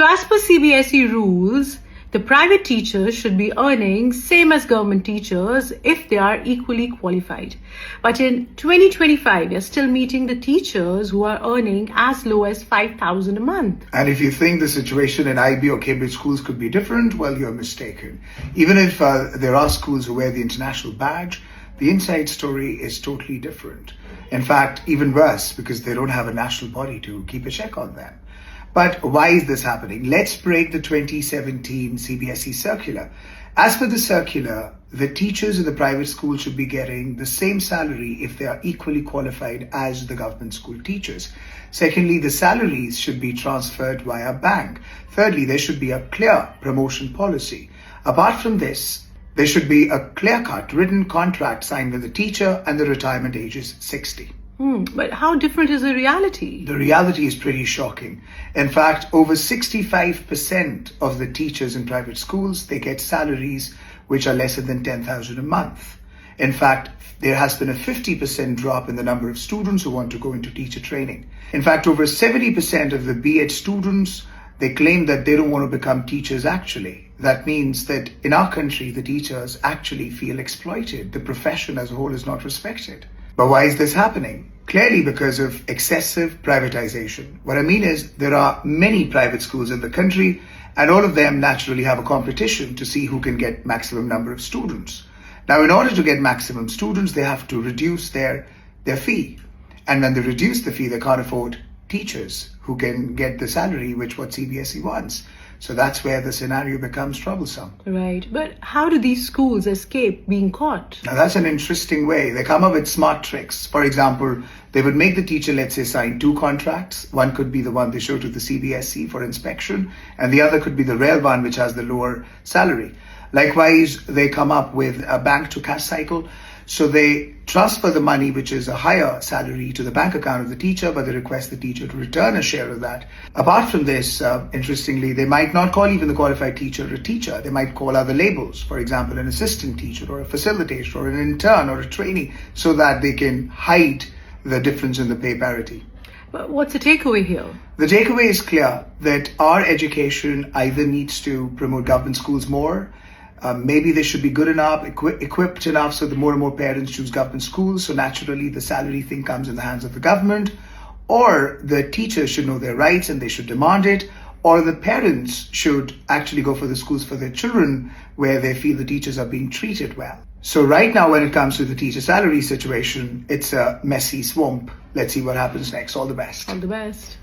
So as per CBSE rules, the private teachers should be earning same as government teachers if they are equally qualified. But in 2025, we are still meeting the teachers who are earning as low as 5,000 a month. And if you think the situation in IB or Cambridge schools could be different, well, you're mistaken. Even if there are schools who wear the international badge, the inside story is totally different. In fact, even worse, because they don't have a national body to keep a check on them. But why is this happening? Let's break the 2017 CBSE circular. As per the circular, the teachers in the private school should be getting the same salary if they are equally qualified as the government school teachers. Secondly, the salaries should be transferred via bank. Thirdly, there should be a clear promotion policy. Apart from this, there should be a clear-cut written contract signed with the teacher and the retirement age is 60. But how different is the reality? The reality is pretty shocking. In fact, over 65% of the teachers in private schools, they get salaries which are lesser than 10,000 a month. In fact, there has been a 50% drop in the number of students who want to go into teacher training. In fact, over 70% of the B.Ed students, they claim that they don't want to become teachers actually. That means that in our country, the teachers actually feel exploited. The profession as a whole is not respected. But why is this happening? Clearly because of excessive privatization. What I mean is there are many private schools in the country and all of them naturally have a competition to see who can get maximum number of students. Now, in order to get maximum students, they have to reduce their fee. And when they reduce the fee, they can't afford teachers who can get the salary which what CBSE wants. So that's where the scenario becomes troublesome. Right. But how do these schools escape being caught? Now that's an interesting way. They come up with smart tricks. For example, they would make the teacher, let's say, sign 2 contracts. One could be the one they show to the CBSE for inspection, and the other could be the real one which has the lower salary. Likewise, they come up with a bank to cash cycle. So they transfer the money, which is a higher salary, to the bank account of the teacher, but they request the teacher to return a share of that. Apart from this, interestingly, they might not call even the qualified teacher a teacher. They might call other labels, for example, an assistant teacher or a facilitator or an intern or a trainee, so that they can hide the difference in the pay parity. But what's the takeaway here? The takeaway is clear that our education either needs to promote government schools more. Maybe they should be good enough, equipped enough so that more and more parents choose government schools. So naturally the salary thing comes in the hands of the government. Or the teachers should know their rights and they should demand it. Or the parents should actually go for the schools for their children where they feel the teachers are being treated well. So right now when it comes to the teacher salary situation, it's a messy swamp. Let's see what happens next. All the best. All the best.